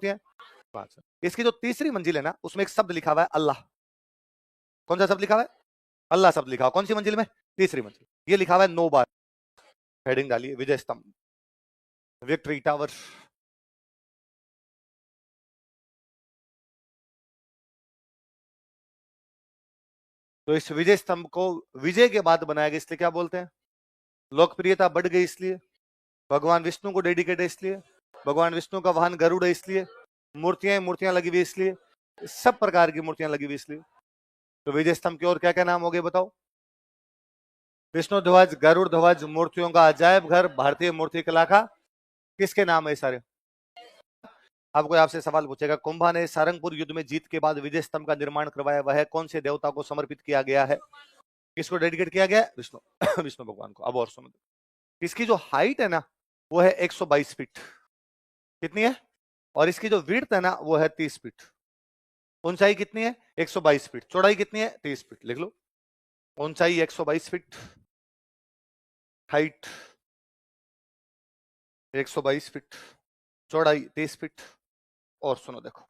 है? 5। इसकी जो तीसरी मंजिल है ना, उसमें एक शब्द लिखा हुआ है अल्लाह। कौन सा शब्द लिखा हुआ है? अल्लाह शब्द लिखा हुआ। कौन सी मंजिल में? तीसरी मंजिल। ये लिखा हुआ है 9 बार। हेडिंग डालिए, विजय स्तंभ, विक्ट्री टावर। तो इस विजय स्तंभ को विजय के बाद बनाया गया, इसलिए क्या बोलते हैं? लोकप्रियता बढ़ गई इसलिए, भगवान विष्णु को डेडिकेट है इसलिए, भगवान विष्णु का वाहन गरुड़ है इसलिए, मूर्तियां मूर्तियां लगी हुई इसलिए, सब प्रकार की मूर्तियां लगी हुई इसलिए। तो विजय स्तंभ के और क्या क्या नाम हो गए बताओ? विष्णु ध्वज, गरुड़ ध्वज, मूर्तियों का अजायब घर, भारतीय मूर्ति कला का। किसके नाम है सारे? अब कोई आपसे सवाल पूछेगा, कुंभा ने सारंगपुर युद्ध में जीत के बाद विजय स्तंभ का निर्माण करवाया, वह कौन से देवता को समर्पित किया गया है? किसको डेडिकेट किया गया है? विष्णु विष्णु भगवान को। अब और सुनो, इसकी जो हाइट है ना, वो है 122 फीट। कितनी है? और इसकी जो विड्थ है ना, वो है 30 फीट। ऊंचाई कितनी है? 122 फीट। चौड़ाई कितनी है? 30 फीट। लिख लो, ऊंचाई 122 फीट, हाइट 122 फीट, चौड़ाई 30 फीट। और सुनो देखो,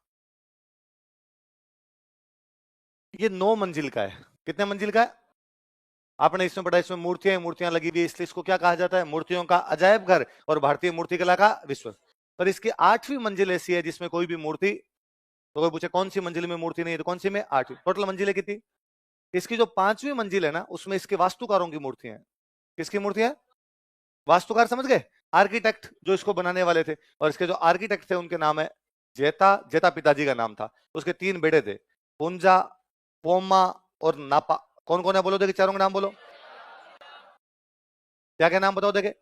ये 9 मंजिल का है। कितने मंजिल का है? आपने इसमें पढ़ा, इसमें मूर्तियां मूर्तियां लगी हुई, इसलिए इसको क्या कहा जाता है? मूर्तियों का अजायब घर और भारतीय मूर्ति कला का विश्व। पर इसकी 8वीं मंजिल ऐसी है जिसमें कोई भी मूर्ति, तो कोई पूछे कौन सी मंजिल में मूर्ति नहीं है, तो कौन सी में? 8वीं। टोटल मंजिलें कितनी? इसकी जो 5वीं मंजिल है ना, उसमें इसके वास्तुकारों की मूर्तियां हैं। किसकी मूर्तियां? वास्तुकार समझ गए? आर्किटेक्ट जो इसको बनाने वाले थे। और इसके जो आर्किटेक्ट थे उनके नाम है जेता। जेता पिताजी का नाम था। उसके 3 बेटे थे, पुंजा, पोमा और नापा। कौन कौन है बोलो, देखे चारों के नाम बोलो। क्या क्या नाम बताओ देखे?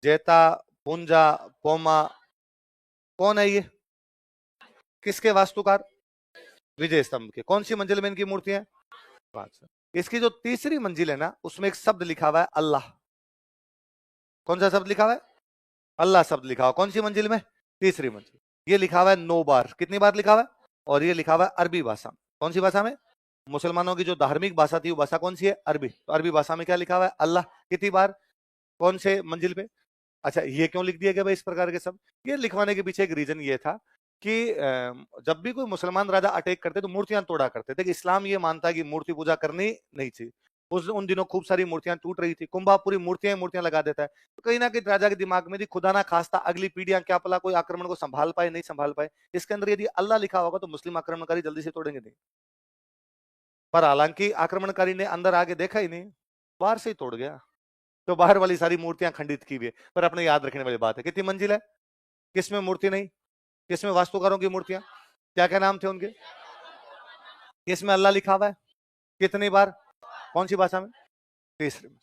जेता, पुंजा, पोमा। कौन है ये? किसके वास्तुकार? विजय स्तंभ के। कौन सी मंजिल में इनकी मूर्ति है? 5। इसकी जो तीसरी मंजिल है ना, उसमें एक शब्द लिखा हुआ है अल्लाह। कौन सा शब्द लिखा हुआ है? अल्लाह शब्द लिखा हुआ। कौन सी मंजिल में? तीसरी मंजिल। ये लिखा हुआ है 9 बार। कितनी बार लिखा हुआ है? और ये लिखा हुआ है अरबी भाषा। कौन सी भाषा में? मुसलमानों की जो धार्मिक भाषा थी वो भाषा कौन सी है? अरबी। तो अरबी भाषा में क्या लिखा हुआ है? अल्लाह। कितनी बार? कौन से मंजिल पे? अच्छा, ये क्यों लिख दिया गया भाई इस प्रकार के सब? ये लिखवाने के पीछे एक रीजन ये था कि जब भी कोई मुसलमान राजा अटैक करते तो मूर्तियां तोड़ा करते थे, कि इस्लाम ये मानता है कि मूर्ति पूजा करनी नहीं चाहिए। उन दिनों खूब सारी मूर्तियां टूट रही थी, कुंभा पूरी मूर्तियां मूर्तियां लगा देता है। तो कहीं ना कहीं राजा के दिमाग में थी, खुदा ना खास्ता अगली पीढ़ियां क्या पला कोई आक्रमण को संभाल पाए, नहीं संभाल पाए। इसके अंदर यदि अल्लाह लिखा होगा तो मुस्लिम आक्रमणकारी जल्दी से तोड़ेंगे नहीं। पर हालांकि आक्रमणकारी ने अंदर आगे देखा ही नहीं, बाहर से ही तोड़ गया। तो बाहर वाली सारी मूर्तियां खंडित की हुई है। पर अपने याद रखने वाली बात है, कितनी मंजिल है, किसमें मूर्ति नहीं, किसमें वास्तुकारों की मूर्तियां, क्या क्या नाम थे उनके, किसमें अल्लाह लिखा हुआ है, कितनी बार, कौन सी भाषा में? तीसरी में।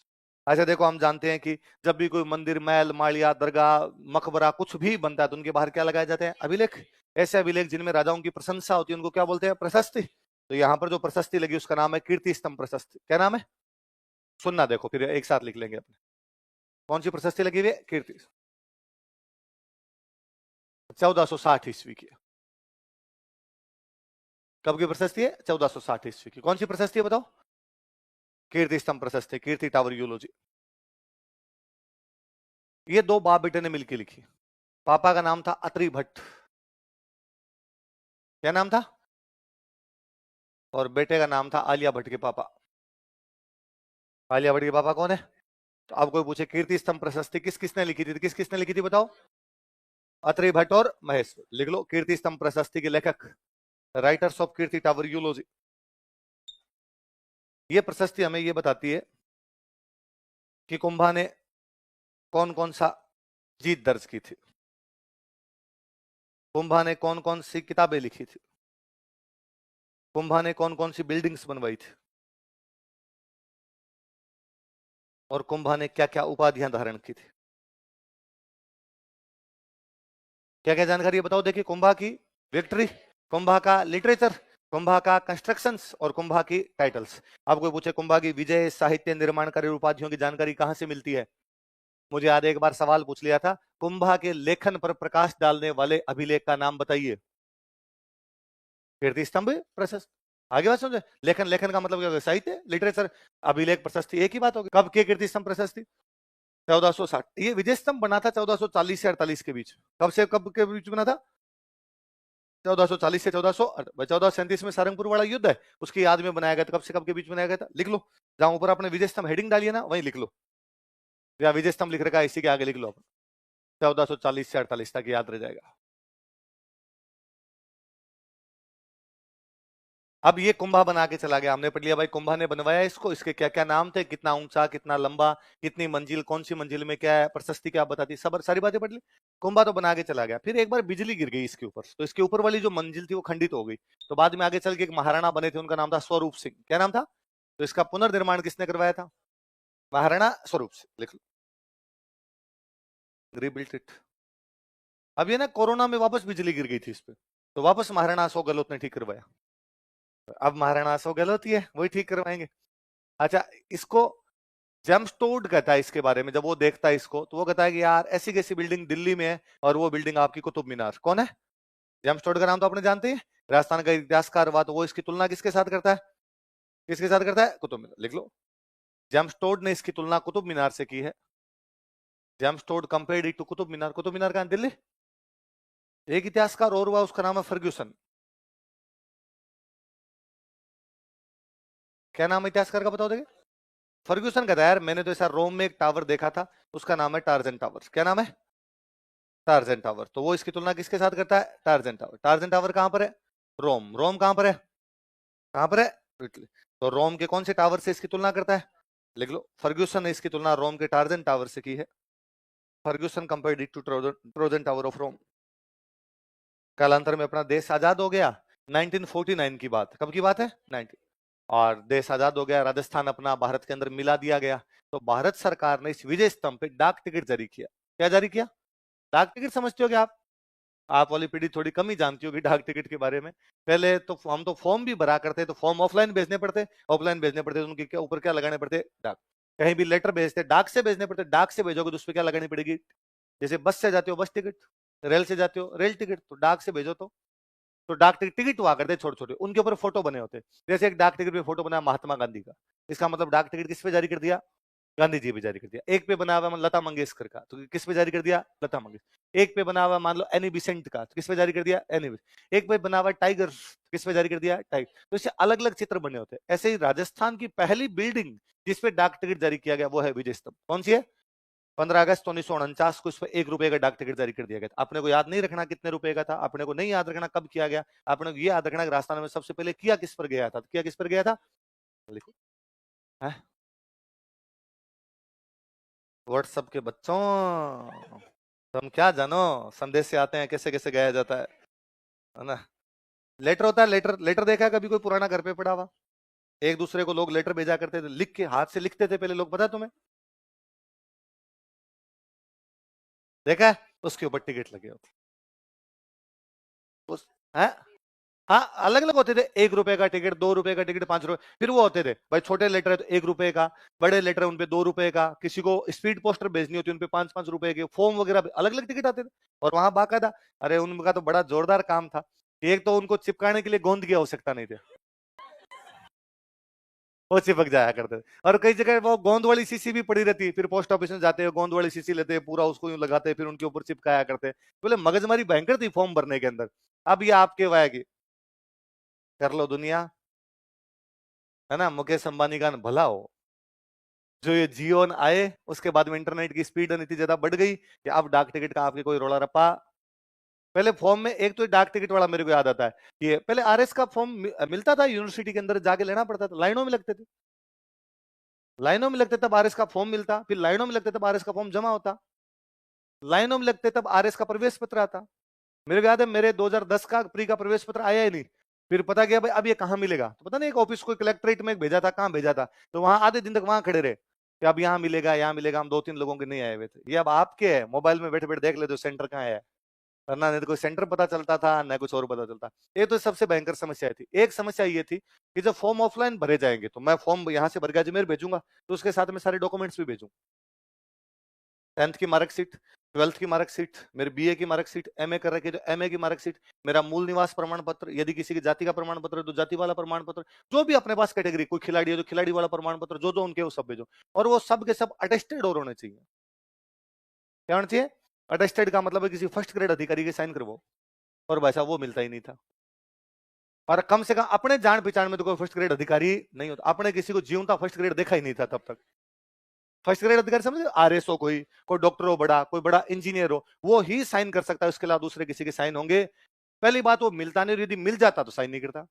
अच्छा देखो, हम जानते हैं कि जब भी कोई मंदिर, महल, माड़िया, दरगाह, मकबरा कुछ भी बनता है तो उनके बाहर क्या लगाए जाते हैं? अभिलेख। ऐसे अभिलेख जिनमें राजाओं की प्रशंसा होती है उनको क्या बोलते हैं? प्रशस्ति। तो यहाँ पर जो प्रशस्ति लगी उसका नाम है कीर्ति स्तंभ प्रशस्ति। क्या नाम है? सुनना, देखो फिर एक साथ लिख लेंगे अपने। कौन सी प्रशस्ति लगी हुई है? कीर्ति। 1460 ईस्वी की। कब की प्रशस्ति है? 1460 ईस्वी की। कौन सी प्रशस्ति है बताओ? कीर्ति स्तंभ प्रशस्ति, कीर्ति टावर यूलॉजी। ये 2 बाप बेटे ने मिलकर लिखी। पापा का नाम था अत्रि भट्ट। क्या नाम था? और बेटे का नाम था आलिया भट्ट के पापा। आलिया भट्ट के पापा कौन है? तो अब कोई पूछे कीर्ति स्तंभ प्रशस्ति किस किसने लिखी थी, किस किसने लिखी थी बताओ? अत्रि भट्ट और महेश। लिख लो, कीर्ति स्तंभ प्रशस्ति के लेखक, राइटर्स ऑफ कीर्ति टावर यूलॉजी। ये प्रशस्ति हमें ये बताती है कि कुंभा ने कौन कौन सा जीत दर्ज की थी, कुंभा ने कौन कौन सी किताबें लिखी थी, कुंभा ने कौन कौन सी बिल्डिंग्स बनवाई थी, और कुंभा ने क्या क्या उपाधियां धारण की थी। क्या क्या जानकारी है बताओ देखिए? कुंभा की विक्ट्री, कुंभा का लिटरेचर, कुंभा का कंस्ट्रक्शंस और कुंभा की टाइटल्स। अब कोई पूछे कुंभा की विजय, साहित्य, निर्माणकारी उपाधियों की जानकारी कहां से मिलती है? मुझे आज एक बार सवाल पूछ लिया था, कुंभा के लेखन पर प्रकाश डालने वाले अभिलेख का नाम बताइए। कीर्ति स्तंभ प्रशस्ति। आगे बात समझे? लेखन, लेखन का मतलब क्या होगा? साहित्य, लिटरेचर, अभिलेख, प्रशस्ति एक ही बात होगी। कब के कीर्ति स्तंभ प्रशस्ति? 1460। ये विजय स्तंभ बना था 1440 से 48 के बीच। कब से कब के बीच बना था? 1440 से 1437 में सारंगपुर वाला युद्ध है, उसकी याद में बनाया गया था। कब से कब के बीच बनाया गया था? लिख लो, जहां ऊपर आपने विजय स्तंभ हेडिंग डाली है ना, वहीं लिख लो, या विजय स्तंभ लिख रखा है इसी के आगे लिख लो आप, 1440 से 48 तक याद रह जाएगा। अब ये कुंभा बना के चला गया, हमने पढ़ लिया भाई कुंभा ने बनवाया इसको, इसके क्या क्या नाम थे, कितना ऊंचा, कितना लंबा, कितनी मंजिल, कौन सी मंजिल में क्या है, प्रशस्ति क्या बताती, सब सारी बातें पढ़ ली। कुंभा तो बना के चला गया, फिर एक बार बिजली गिर गई इसके ऊपर, तो इसके ऊपर वाली जो मंजिल थी वो खंडित हो गई। तो बाद में आगे चल के एक महाराणा बने थे, उनका नाम था स्वरूप सिंह। क्या नाम था? तो इसका पुनर्निर्माण किसने करवाया था? महाराणा स्वरूप सिंह, लिख लो, रीबिल्ट इट। अब ये ना कोरोना में वापस बिजली गिर गई थी इस पे, तो वापस महाराणा अशोक गहलोत ने ठीक करवाया। अब महाराणा अशोक गहलोत ही है, वही ठीक करवाएंगे। अच्छा, इसको जेम्स टोड कहता है इसके बारे में, जब वो देखता है इसको तो वो कहता है कि यार ऐसी कैसी बिल्डिंग दिल्ली में है और वो बिल्डिंग आपकी कुतुब मीनार। कौन है? जेम्स टोड का नाम तो आपने जानते हैं, राजस्थान का इतिहासकार हुआ, तो वो इसकी तुलना किसके साथ करता है? किसके साथ करता है? कुतुब मीनार। लिख लो, जेम्स टोड ने इसकी तुलना कुतुब मीनार से की है। James Tod compared it to Qutub Minar. Qutub Minar का दिल्ली। एक इतिहासकार और हुआ, उसका नाम है फर्ग्यूसन। क्या नाम है इतिहासकार का, बताओ देंगे? फर्ग्यूसन कहता है यार मैंने तो ऐसा रोम में एक टावर देखा था, उसका नाम है टार्जन टावर। क्या नाम है? Torsion tower. तो वो इसकी तुलना किसके साथ करता है? Torsion tower. टार्जन टावर कहां पर है? रोम। रोम कहां पर है? कहां पर है? इटली। तो रोम के कौन से टावर से इसकी तुलना करता है? लिख लो, फर्ग्यूसन ने इसकी तुलना रोम के टार्जन टावर से की है। Ferguson compared it to Trojan tower of Rome. कालांतर में अपना देश आजाद हो गया, 1949 की बात। कब की बात है? 19। और देश आजाद हो गया, राजस्थान अपना भारत के अंदर मिला दिया गया। तो भारत सरकार ने इस विजय स्तंभ पे डाक टिकट जारी किया। क्या जारी किया? डाक टिकट समझते हो क्या आप वाली पीढ़ी थोड़ी कम ही जानती होगी डाक टिकट के बारे में। पहले तो हम तो फॉर्म भी भरा करते, तो फॉर्म ऑफलाइन भेजने पड़ते, ऑफलाइन भेजने पड़ते, तो उनके क्या ऊपर क्या लगाने पड़ते? डाक। कहीं भी लेटर भेजते डाक से भेजने पड़ते, डाक से भेजोगे तो उस पर क्या लगानी पड़ेगी? जैसे बस से जाते हो बस टिकट, रेल से जाते हो रेल टिकट, तो डाक से भेजो तो डाक टिकट टिकट हुआ करते छोटे छोटे, उनके ऊपर फोटो बने होते। जैसे एक डाक टिकट पे फोटो बना महात्मा गांधी का, इसका मतलब डाक टिकट किस पे जारी कर दिया? गांधी जी पे जारी कर दिया। एक पे बना हुआ लता मंगेशकर का, तो किस पे जारी कर दिया? लता मंगेशकर। एक पे बना हुआ मान लो एनी बिसेंट का, तो किस पे जारी कर दिया? Any Besant. एक पे बना हुआ टाइगर, किस पे जारी कर दिया? टाइगर। तो इससे अलग अलग चित्र बने होते हैं। ऐसे ही राजस्थान की पहली बिल्डिंग जिसपे डाक टिकट जारी किया गया वो है विजय स्तंभ। कौन सी है? 15 अगस्त 1949 को इस पर 1 रुपए का डाक टिकट जारी कर दिया गया था। अपने को याद नहीं रखना कितने रुपए का था, अपने को नहीं याद रखना कब किया गया, अपने को ये याद रखना कि राजस्थान में सबसे पहले किया किस पर गया था। किया किस पर गया था? लिखो, व्हाट्सएप के बच्चों, तुम क्या जानो संदेश से आते हैं कैसे कैसे गया जाता है ना? लेटर होता है, लेटर। लेटर देखा है कभी कोई पुराना घर पे पड़ा हुआ? एक दूसरे को लोग लेटर भेजा करते थे, लिख के हाथ से लिखते थे पहले लोग, पता है तुम्हें? देखा है? उसके ऊपर टिकट लगे होते उस है। हाँ, अलग अलग होते थे, 1 रुपए का टिकट, 2 रुपए का टिकट, 5 रुपए। फिर वो होते थे भाई छोटे लेटर है तो 1 रुपए का, बड़े लेटर है उनपे 2 रुपए का, किसी को स्पीड पोस्टर भेजनी होती है उनपे 5-5 रुपए के, फॉर्म वगैरह अलग अलग टिकट आते थे। और वहां बाकायदा, अरे उनका तो बड़ा जोरदार काम था। एक तो उनको चिपकाने के लिए गोंद की आवश्यकता नहीं थी, वो चिपक जाया करते थे। और कई जगह वो गोंद वाली शीशी भी पड़ी रहती है, फिर पोस्ट ऑफिस में जाते हैं गोंद वाली शीशी लेते हैं, पूरा उसको यूं लगाते हैं, फिर उनके ऊपर चिपकाया करते हैं। बोले मगजमारी भयंकर थी फॉर्म भरने के अंदर। अब ये आपके वाया कर लो दुनिया, है ना? मुकेश अंबानी का भला हो, जो ये जियो आए उसके बाद में इंटरनेट की स्पीड इतनी ज्यादा बढ़ गई कि अब डाक टिकट का आपके कोई रोला रप्पा। पहले फॉर्म में एक तो डाक टिकट वाला मेरे को याद आता है कि पहले आरएस का फॉर्म मिलता था, यूनिवर्सिटी के अंदर जाके लेना पड़ता था, लाइनों में लगते थे, लाइनों में लगते तब आरएस का फॉर्म मिलता, फिर लाइनों में लगते तब आरएस का फॉर्म जमा होता, लाइनों में लगते तब आरएस का प्रवेश पत्र आता। मेरे को याद है मेरे 2010 का प्री का प्रवेश पत्र आया ही नहीं। फिर पता गया भाई अब ये कहाँ मिलेगा, तो पता नहीं एक ऑफिस को कलेक्ट्रेट में भेजा था, कहाँ भेजा था, तो वहां आधे दिन तक वहां खड़े रहे कि अब यहाँ मिलेगा यहाँ मिलेगा। हम 2-3 लोगों के नहीं आए हुए थे। ये अब आपके है, मोबाइल में बैठे बैठे देख लेते हो सेंटर कहाँ है, वरना नहीं तो कोई सेंटर पता चलता था ना कुछ और पता चलता। ये तो सबसे भयंकर समस्या थी। एक समस्या ये थी कि जब फॉर्म ऑफलाइन भरे जाएंगे तो मैं फॉर्म यहाँ से भर के अजमेर भेजूंगा, तो उसके साथ में सारे डॉक्यूमेंट्स भी भेजूंगा, 10th की मार्कशीट, 12th की मार्कशीट, मेरे बीए की मार्कशीट, एमए कर रखे तो एमए की मार्कशीट, मेरा मूल निवास प्रमाण पत्र, यदि किसी की जाति का प्रमाण पत्र है तो जाति वाला प्रमाण पत्र, जो भी अपने पास कैटेगरी, कोई खिलाड़ी है तो खिलाड़ी वाला प्रमाण पत्र, जो जो उनके वो सब भेजो। और वो सब के सब अटेस्टेड और होने चाहिए। क्या होना चाहिए? अटेस्टेड का मतलब है किसी फर्स्ट ग्रेड अधिकारी के साइन करवाओ, और भाई साहब वो मिलता ही नहीं था। और कम से कम अपने जान पहचान में तो कोई फर्स्ट ग्रेड अधिकारी नहीं होता, आपने किसी को जीवता फर्स्ट ग्रेड देखा ही नहीं था तब तक। फर्स्ट ग्रेड अधिकारी समझे, आरएसओ, कोई डॉक्टर हो बड़ा, कोई बड़ा इंजीनियर हो, वो ही साइन कर सकता है, उसके अलावा दूसरे किसी के साइन होंगे? पहली बात वो मिलता नहीं, यदि मिल जाता तो साइन नहीं करता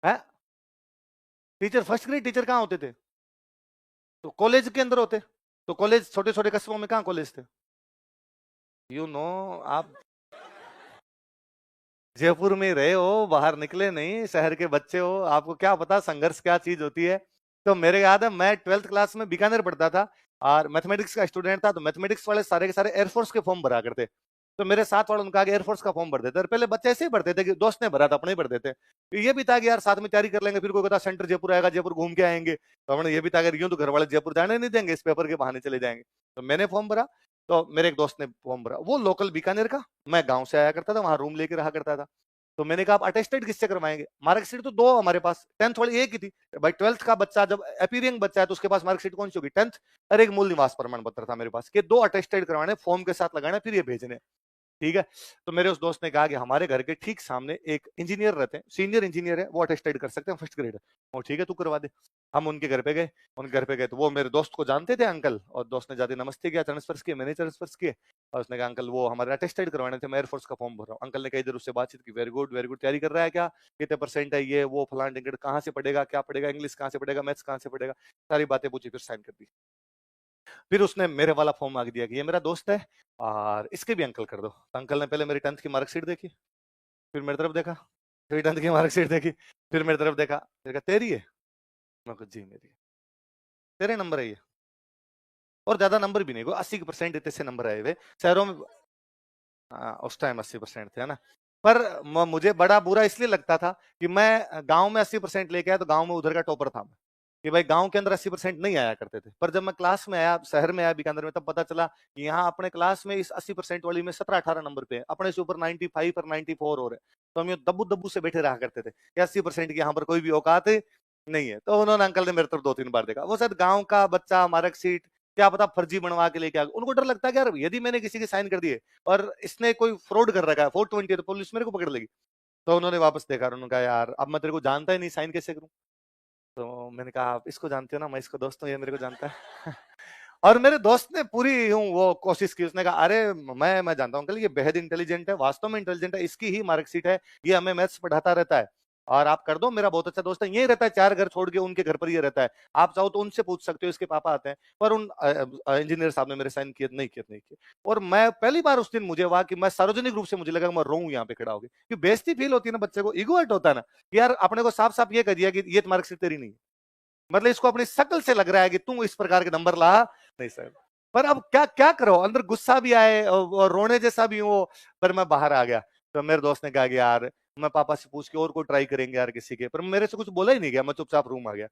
है। टीचर, फर्स्ट ग्रेड टीचर कहां होते थे? तो कॉलेज के अंदर होते। तो कॉलेज छोटे छोटे कस्बों में कहां कॉलेज थे? आप जयपुर में रहे हो, बाहर निकले नहीं, शहर के बच्चे हो, आपको क्या पता संघर्ष क्या चीज होती है। तो मेरे याद है मैं 12th क्लास में बीकानेर पढ़ता था, और मैथमेटिक्स का स्टूडेंट था, तो मैथमेटिक्स वाले सारे के सारे एयरफोर्स के फॉर्म भरा करते। तो मेरे साथ वालों ने कहा कि एयरफोर्स का फॉर्म भर देते, और पहले बच्चे ऐसे ही भरते थे कि दोस्त ने भरा था, अपने ही भर देते। तो ये भी था कि यार साथ में तैयारी कर लेंगे, फिर कोई कहता सेंटर जयपुर आएगा, जयपुर घूम के आएंगे, तो हमने ये भी था अगर यूं तो घर वाले जयपुर जाने नहीं देंगे, इस पेपर के बहाने चले जाएंगे। तो मैंने फॉर्म भरा, तो मेरे एक दोस्त ने फॉर्म भरा, वो लोकल बीकानेर का, मैं गाँव से आया करता था, वहां रूम लेके रहा करता था। तो मैंने कहा आप अटेस्टेड किससे करवाएंगे? मार्कशीट तो दो हमारे पास, 10th वाली एक ही थी भाई। 12th का बच्चा जब अपीयरिंग बच्चा है तो उसके पास मार्कशीट कौन सी होगी? 10th। और एक मूल निवास प्रमाण पत्र था मेरे पास, कि दो अटेस्टेड करवाने, फॉर्म के साथ लगाने, फिर ये भेजने। ठीक है। तो मेरे उस दोस्त ने कहा कि हमारे घर के ठीक सामने एक इंजीनियर रहते हैं, सीनियर इंजीनियर है, वो अटेस्टेड कर सकते हैं फर्स्ट ग्रेड। और ठीक है तू करवा दे। हम उनके घर पे गए, उनके घर पे गए तो वो मेरे दोस्त को जानते थे अंकल, और दोस्त ने जाते नमस्ते किया, चरण स्पर्श किए, मैंने चरण स्पर्श किए, और उसने कहा अंकल वो हमारे अटेस्टेड करवाने थे, मैं एयरफोर्स का फॉर्म भर रहा हूँ। अंकल ने कई देर उससे बातचीत की, वेरी गुड वेरी गुड, तैयारी कर रहा है क्या, कितने परसेंट है, ये वो फलान टिकट, कहाँ से पढ़ेगा, क्या पढ़ेगा, इंग्लिश कहाँ से पढ़ेगा, मैथ्स कहाँ से पढ़ेगा, सारी बातें पूछी, फिर साइन कर दी। फिर उसने मेरे वाला फॉर्म मांग दिया कि ये मेरा दोस्त है और इसके भी अंकल कर दो। तो अंकल ने पहले मेरी 10th की मार्कशीट देखी, फिर मेरी तरफ देखा, फिर 10th की मार्कशीट देखी, फिर मेरी तरफ देखा, फिर कहा तेरी है? मैं कहा जी मेरी है। तेरे नंबर है ये? और ज्यादा नंबर भी नहीं, को 80% इतने से नंबर आए हुए शहरों में। उस टाइम 80% थे, है ना। पर मुझे बड़ा बुरा इसलिए लगता था कि मैं गांव में 80% लेके आया, तो गांव में उधर का टॉपर था मैं, कि भाई गांव के अंदर 80% नहीं आया करते थे। पर जब मैं क्लास में आया, शहर में आया बीकानेर में, तब पता चला कि यहाँ अपने क्लास में इस 80% वाली में 17-18 नंबर पे है, अपने से ऊपर 95 और 94 और है। तो हम ये दब्बू दब्बू से बैठे रहा करते थे कि 80% की यहाँ पर कोई भी औकात नहीं है। तो उन्होंने, अंकल ने मेरे तरफ 2-3 बार देखा, वो शायद गाँव का बच्चा मार्कशीट क्या पता फर्जी बनवा के लेके आ गया। उनको डर लगता है कि यार यदि मैंने किसी के साइन कर दिए और इसने कोई फ्रॉड कर रखा है 420, तो पुलिस मेरे को पकड़ लेगी। तो उन्होंने वापस देखा, उन्होंने कहा यार अब मैं तेरे को जानता ही नहीं, साइन कैसे करूं? तो मैंने कहा आप इसको जानते हो ना, मैं इसको दोस्त हूँ, ये मेरे को जानता है। और मेरे दोस्त ने पूरी यूं वो कोशिश की, उसने कहा अरे मैं जानता हूँ अंकल, ये बेहद इंटेलिजेंट है, वास्तव में इंटेलिजेंट है, इसकी ही मार्कशीट है, ये हमें मैथ्स पढ़ाता रहता है, और आप कर दो, मेरा बहुत अच्छा दोस्त है, यही रहता है, 4 घर छोड़ के उनके घर पर ये रहता है, आप चाहो तो उनसे पूछ सकते हो, इसके पापा आते हैं। पर उन इंजीनियर साहब ने मेरे साइन किए नहीं किए नहीं किए। और मैं पहली बार उस दिन मुझे हुआ कि मैं सार्वजनिक रूप से, मुझे लगा मैं रोऊं यहाँ पे खड़ा होगी, कि बेइज्जती फील होती है ना, बच्चे को ईगो हर्ट होता है ना, कि यार अपने को साफ साफ ये कह दिया कि ये मार्कशीट तेरी नहीं है, मतलब इसको अपनी शक्ल से लग रहा है कि तू इस प्रकार के नंबर ला नहीं सर। पर अब क्या क्या करो, अंदर गुस्सा भी आए और रोने जैसा भी हो, पर मैं बाहर आ गया। तो मेरे दोस्त ने कहा कि यार मैं पापा से पूछ के और कोई ट्राई करेंगे यार किसी के, पर मेरे से कुछ बोला ही नहीं गया, मैं चुपचाप रूम आ गया।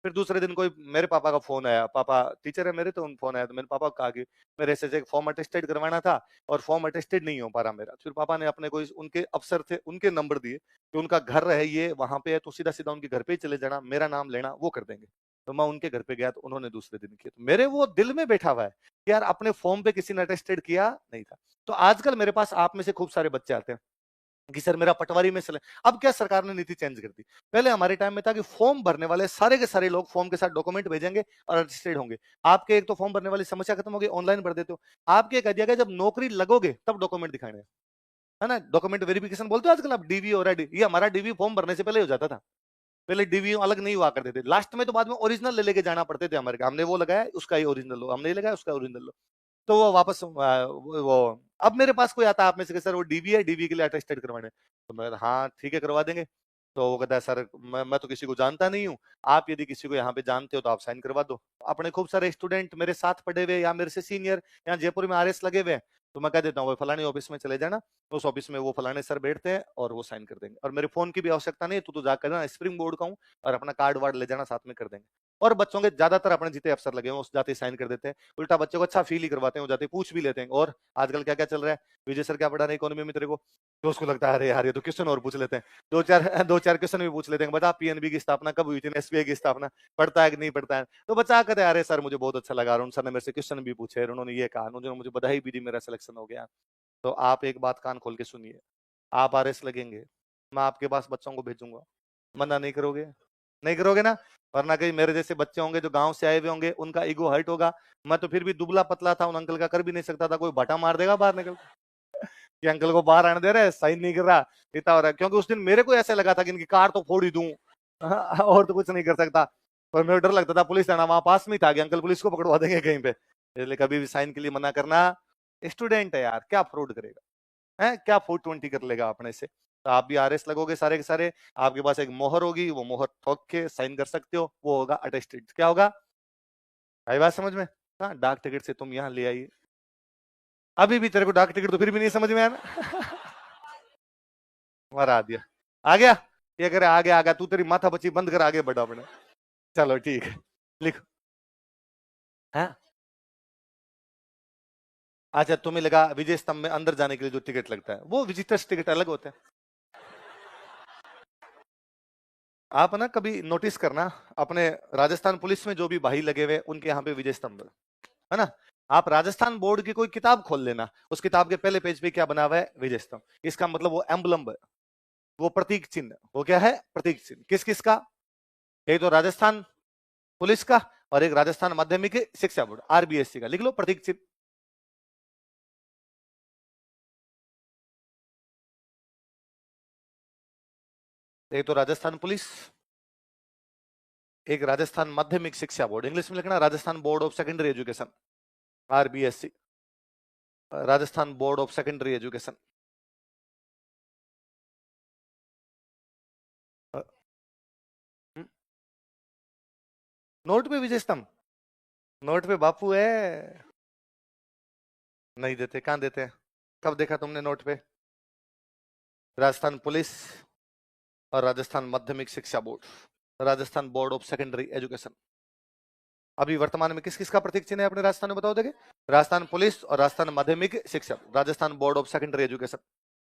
फिर दूसरे दिन कोई मेरे पापा का फोन आया, पापा टीचर है मेरे, तो उन फोन आया, तो मेरे पापा को कहा कि मेरे ऐसे एक फॉर्म अटेस्टेड करवाना था और फॉर्म अटेस्टेड नहीं हो पा रहा मेरा। फिर पापा ने अपने कोई उनके अफसर थे, उनके नंबर दिए कि उनका घर है ये वहां पे है, तो सीधा सीधा उनके घर पे ही चले जाना, मेरा नाम लेना, वो कर देंगे। तो मैं उनके घर पे गया, तो उन्होंने दूसरे दिन किया। तो मेरे वो दिल में बैठा हुआ है कि यार अपने फॉर्म पे किसी ने अटेस्टेड किया नहीं था। तो आजकल मेरे पास आप में से खूब सारे बच्चे आते हैं कि सर मेरा पटवारी में चले। अब क्या सरकार ने नीति चेंज कर दी, पहले हमारे टाइम में था कि फॉर्म भरने वाले सारे के सारे लोग फॉर्म के साथ डॉक्यूमेंट भेजेंगे और अटेस्टेड होंगे। आपके एक तो फॉर्म भरने वाली समस्या खत्म हो गई, ऑनलाइन भर देते हो। आपके कह दिया गया जब नौकरी लगोगे तब डॉक्यूमेंट दिखाने, है ना, डॉक्यूमेंट वेरिफिकेशन बोलते हो आजकल आप, डीवी और ये हमारा डीवी फॉर्म भरने से पहले हो जाता था। पहले डीवी अलग नहीं हुआ करते थे, लास्ट में तो बाद में ओरिजिनल ले लेके जाना पड़ते थे हमारे, हमने वो लगाया उसका ही ओरिजिनल लो, हमने लगाया उसका ओरिजिनल लो। तो वो वापस अब मेरे पास कोई आता है आप में से कि सर वो डीवी है, डीवी के लिए अटेस्टेड करवाने, तो मैं हाँ ठीक है करवा देंगे। तो वो कहता है सर मैं तो किसी को जानता नहीं हूँ, आप यदि किसी को यहाँ पे जानते हो तो आप साइन करवा दो। अपने खूब सारे स्टूडेंट मेरे साथ पढ़े हुए या मेरे से सीनियर यहाँ जयपुर में आरएस लगे हुए हैं, तो मैं कह देता हूँ फलानी ऑफिस में चले जाना, उस ऑफिस में वो फलाने सर बैठते हैं और वो साइन कर देंगे, और मेरे फोन की भी आवश्यकता नहीं है, तू तो जाकर ना स्प्रिंग बोर्ड का हूँ और अपना कार्ड वार्ड ले जाना, साथ में कर देंगे। और बच्चों के ज्यादातर अपने जितने अफसर लगे हैं उस जाते साइन कर देते हैं, उल्टा बच्चों को अच्छा फील ही करवाते हैं, वो जाते पूछ भी लेते हैं। और आजकल क्या क्या चल रहा है, विजय सर क्या पढ़ा रहे इकोनॉमी में तेरे को, तो उसको लगता है अरे यार ये तो क्वेश्चन और पूछ लेते हैं, दो चार क्वेश्चन भी पूछ लेते हैं, बता पीएनबी की स्थापना कब हुई थी, एसबीआई की स्थापना पढ़ता है कि नहीं पढ़ता है। तो बच्चा कहते हैं अरे सर मुझे बहुत अच्छा लगा, और सर ने मेरे से क्वेश्चन भी पूछे, उन्होंने ये कहा, उन्होंने मुझे बधाई भी दी, मेरा सिलेक्शन हो गया। तो आप एक बात कान खोल के सुनिए, आप आरएस लगेंगे, मैं आपके पास बच्चों को भेजूंगा, मना नहीं करोगे? नहीं करोगे ना? वरना कहीं मेरे जैसे बच्चे होंगे जो गांव से आए हुए होंगे, उनका ईगो हर्ट होगा। मैं तो फिर भी दुबला पतला था, उन अंकल का कर भी नहीं सकता था, कोई बटा मार देगा बाहर निकल कि अंकल को बाहर आने दे रहे, साइन नहीं कर रहा, इतना हो रहा है। क्योंकि उस दिन मेरे को ऐसे लगा था कि इनकी कार तो फोड़ ही दूं और तो कुछ नहीं कर सकता। पर मेरे डर लगता था, पुलिस थाना वहां पास में था कि अंकल पुलिस को पकड़वा देंगे कहीं पे, इसलिए कभी भी साइन के लिए मना करना। स्टूडेंट है यार, क्या फ्रॉड करेगा, है क्या 420 कर लेगा अपने से। तो आप भी आरएस लगोगे सारे के सारे, आपके पास एक मोहर होगी, वो मोहर ठोक के साइन कर सकते हो, वो होगा अटेस्टेड। क्या होगा, आई बात समझ में? हाँ, डाक टिकट से तुम यहाँ ले आइए। अभी भी तेरे को डाक टिकट तो फिर भी नहीं समझ में आया ना मरा दिया, आ गया, ये करे आगे आ गया, तू तेरी माथा बची बंद कर, आगे बढ़ा अपने। चलो ठीक है, लिखो। हाँ अच्छा, तुम्हें लगा विजय स्तंभ में अंदर जाने के लिए जो टिकट लगता है वो विजिटर्स टिकट अलग होता है। आप ना कभी नोटिस करना, अपने राजस्थान पुलिस में जो भी भाई लगे हुए उनके यहाँ पे विजय स्तंभ है ना। आप राजस्थान बोर्ड की कोई किताब खोल लेना, उस किताब के पहले पेज पे क्या बना हुआ है, विजय स्तंभ। इसका मतलब वो एम्बलम है, वो प्रतीक चिन्ह, वो क्या है, प्रतीक चिन्ह। किस किस का, एक तो राजस्थान पुलिस का, और एक राजस्थान माध्यमिक शिक्षा बोर्ड आरबीएससी का। लिख लो प्रतीक चिन्ह। एक तो राजस्थान पुलिस, एक राजस्थान माध्यमिक शिक्षा बोर्ड, इंग्लिश में लिखना Rajasthan board of secondary education, RBSC, Rajasthan board of secondary education. Note पे विजय स्तंभ, नोट पे बापू है, नहीं देते, कहां देते हैं, कब देखा तुमने नोट पे? राजस्थान पुलिस और राजस्थान माध्यमिक शिक्षा board, Rajasthan board of secondary education. अभी वर्तमान में किस किस का प्रतीक चिन्ह है अपने राजस्थान में, बताओ देखे? राजस्थान पुलिस और राजस्थान माध्यमिक शिक्षा, Rajasthan board of secondary education,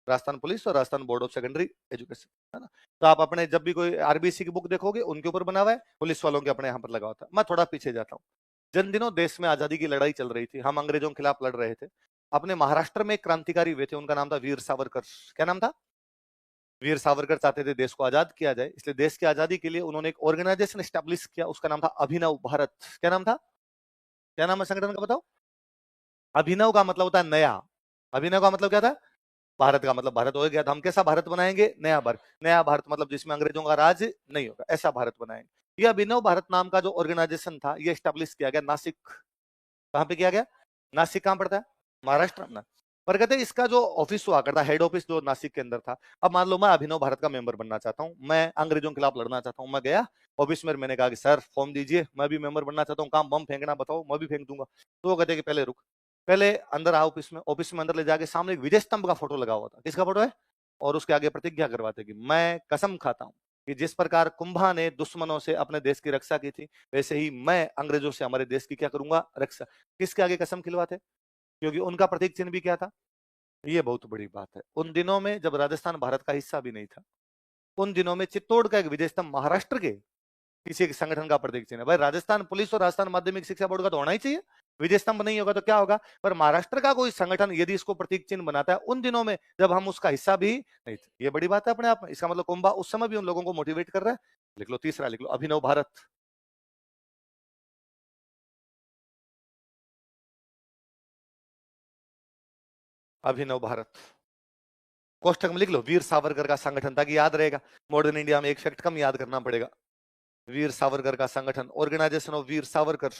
Rajasthan police और Rajasthan board of secondary education, है ना। तो आप अपने जब भी कोई आरबीसी की बुक देखोगे उनके ऊपर बना हुआ है, पुलिस वालों के अपने यहाँ पर लगा होता है। मैं थोड़ा पीछे जाता हूँ, जिन दिनों देश में आजादी की लड़ाई चल रही थी, हम अंग्रेजों के खिलाफ लड़ रहे थे, अपने महाराष्ट्र में एक क्रांतिकारी हुए थे, उनका नाम था वीर सावरकर। क्या नाम था? वीर सावरकर चाहते थे देश को आजाद किया जाए, इसलिए देश की आजादी के लिए उन्होंने एक ऑर्गेनाइजेशन स्टैब्लिश किया, उसका नाम था अभिनव भारत। क्या नाम था, क्या नाम है संगठन का, बताओ? अभिनव का मतलब होता है नया, अभिनव का मतलब क्या था, भारत का मतलब भारत हो गया, तो हम कैसा भारत बनाएंगे, नया भारत। नया भारत मतलब जिसमें अंग्रेजों का राज नहीं होगा, ऐसा भारत बनाएंगे। ये अभिनव भारत नाम का जो ऑर्गेनाइजेशन था, ये स्टैब्लिश किया गया नासिक। कहां पे किया गया? नासिक कहां पड़ता है? महाराष्ट्र में। पर कहते हैं इसका जो ऑफिस हुआ करता, हेड ऑफिस जो नासिक के अंदर था। अब मान लो मैं अभिनव भारत का मेंबर बनना चाहता हूं, मैं अंग्रेजों के खिलाफ लड़ना चाहता हूं, मैं गया ऑफिस में, मैंने कहा कि सर फॉर्म दीजिए, मैं भी मेंबर बनना चाहता हूँ, काम बम फेंकना बताओ, मैं भी फेंक दूंगा। तो वो कहते कि पहले रुक, पहले अंदर आओ ऑफिस में। ऑफिस में अंदर ले जाके सामने एक विजय स्तंभ का फोटो लगा हुआ था। किसका फोटो है? और उसके आगे प्रतिज्ञा करवाते कि मैं कसम खाता हूं कि जिस प्रकार कुंभा ने दुश्मनों से अपने देश की रक्षा की थी, वैसे ही मैं अंग्रेजों से हमारे देश की क्या करूंगा, रक्षा। किसके आगे कसम खिलवाते? क्योंकि उनका प्रतीक चिन्ह भी क्या था, ये बहुत बड़ी बात है। उन दिनों में जब राजस्थान भारत का हिस्सा भी नहीं था, उन दिनों में चित्तौड़ का एक विजय स्तंभ महाराष्ट्र के किसी एक संगठन का प्रतीक चिन्ह है। भाई राजस्थान पुलिस और राजस्थान माध्यमिक शिक्षा बोर्ड का तो होना ही चाहिए, विजय स्तंभ नहीं होगा तो क्या होगा। पर महाराष्ट्र का कोई संगठन यदि इसको प्रतीक चिन्ह बनाता है उन दिनों में जब हम उसका हिस्सा भी नहीं थे, ये बड़ी बात है अपने आप में। इसका मतलब कुंभा उस समय भी उन लोगों को मोटिवेट कर रहा है। लिख लो तीसरा, लिख लो अभिनव भारत। अभिनव भारत कोष्टक में लिख लो वीर सावरकर का संगठन, ताकि याद रहेगा। मॉडर्न इंडिया में एक फैक्ट कम याद करना पड़ेगा। वीर सावरकर का संगठन, ऑर्गेनाइजेशन ऑफ वीर सावरकर।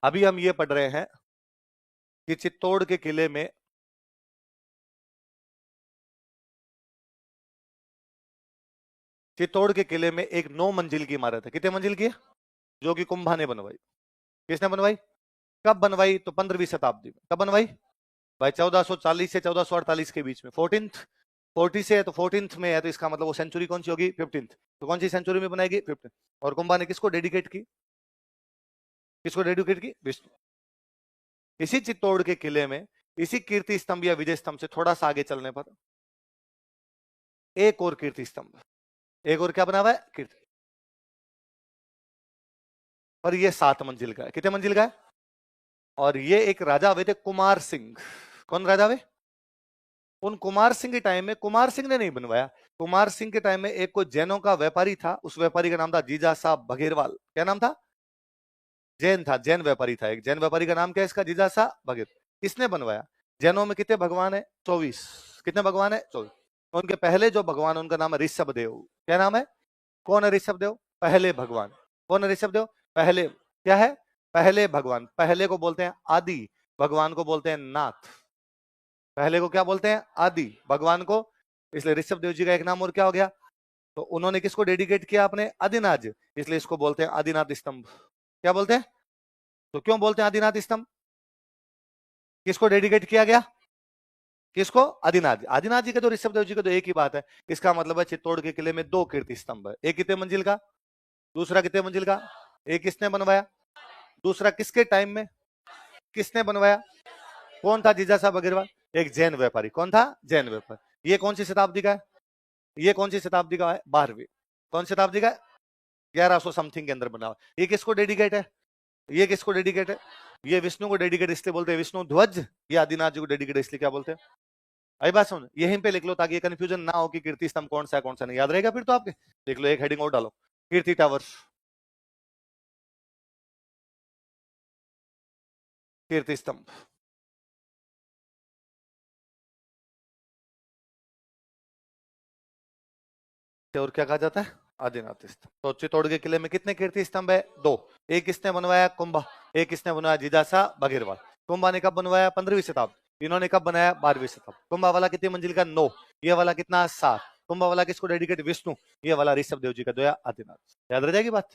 अभी हम ये पढ़ रहे हैं कि चित्तौड़ के किले में चित्तौड़ के किले में एक 9 मंजिल की इमारत है। कितने मंजिल की है? जो कि कुंभा ने बनवाई। किसने बनवाई? कब बनवाई? तो 15वीं शताब्दी में। कब बनवाई? भाई 1440 से 1448 के बीच में, 14th 40 से है तो 14th में है, तो इसका मतलब वो सेंचुरी कौन सी होगी? 15th। तो कौन सी सेंचुरी में बनाएगी? 15th। और कुंभा ने किसको डेडिकेट की? किसको डेडिकेट की? विष्णु। इसी चित्तौड़ के किले में, इसी कीर्ति स्तंभ या विजय स्तंभ से थोड़ा सा आगे चलने पर एक और कीर्ति स्तंभ, एक और क्या बना हुआ है? कीर्ति। और ये 7 मंजिल का है। कितने मंजिल का है? और ये एक राजा हुए थे कुमार सिंह। कौन राजा हुए? उन कुमार सिंह के टाइम में, कुमार सिंह ने नहीं बनवाया, कुमार सिंह के टाइम में एक कोई जैनों का व्यापारी था, उस व्यापारी का नाम था जीजा साहब बघेरवाल। क्या नाम था? जैन था, जैन व्यापारी था एक। जैन व्यापारी का नाम क्या है इसका? जीजा साहब बघेर। किसने बनवाया? जैनों में कितने भगवान है? 24। कितने भगवान है? 24। उनके पहले जो भगवान, उनका नाम है ऋषभ देव। क्या नाम है? कौन है ऋषभ देव? पहले भगवान। कौन है ऋषभ देव? पहले। क्या है? पहले भगवान। पहले को बोलते हैं आदि, भगवान को बोलते हैं नाथ। पहले को क्या बोलते हैं? आदि, भगवान को। इसलिए ऋषभ देव जी का एक नाम और क्या हो गया? तो उन्होंने किसको डेडिकेट किया? अपने आदिनाथ, इसलिए इसको बोलते हैं आदिनाथ स्तंभ। क्या बोलते हैं? तो क्यों बोलते हैं आदिनाथ स्तंभ? किसको डेडिकेट किया गया? किसको? आदिनाथ जी। आदिनाथ जी का तो ऋषभ देव जी का तो एक ही बात है। इसका मतलब है चित्तौड़ के किले में 2 कीर्ति स्तंभ है। एक कितने मंजिल का? दूसरा कितने मंजिल का? एक किसने बनवाया? दूसरा किसके टाइम में? किसने बनवाया? कौन था जीजा साहब अग्रवाल? एक जैन व्यापारी। कौन था? जैन व्यापारी। ये कौन सी शताब्दी का है? ये कौन सी शताब्दी का है? 12वीं। कौन सी शताब्दी का है? 1100 समथिंग के अंदर बना हुआ। ये किसको डेडिकेट है? ये किसको डेडिकेट है? ये विष्णु को डेडिकेट इसलिए बोलते हैं विष्णु ध्वज। ये आदिनाथ जी को डेडिकेट इसलिए क्या बोलते हैं? आई बात समझ? यहीं पे लिख लो ताकि ये कंफ्यूजन ना हो कि कीर्ति स्तंभ कौन सा है कौन सा नहीं। याद रहेगा फिर तो आपके। देख लो, एक हेडिंग और डालो, कीर्ति टावर्स। कीर्ति स्तंभ। और क्या कहा जाता है? आदिनाथ स्तंभ। तो चित्तौड़ के किले में कितने कीर्ति स्तंभ है? 2। एक किसने बनवाया? कुंभा। एक किसने बनवाया? जिजासा बघेरवाल। कुंभा ने कब बनवाया? 15वीं शताब्दी। इन्होंने कब बनाया? 12वीं शताब्दी। कुंभा वाला कितनी मंजिल का? 9। ये वाला कितना? 7। कुंभा वाला किसको डेडिकेट? विष्णु। ये वाला ऋषभ देव जी का दोया आदिनाथ। याद रह जाएगी बात?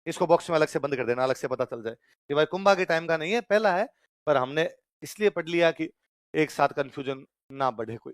इसको बॉक्स में अलग से बंद कर देना, अलग से पता चल जाए कि भाई कुंभा के टाइम का नहीं है, पहला है। पर हमने इसलिए पढ़ लिया कि एक साथ कंफ्यूजन ना बढ़े कोई।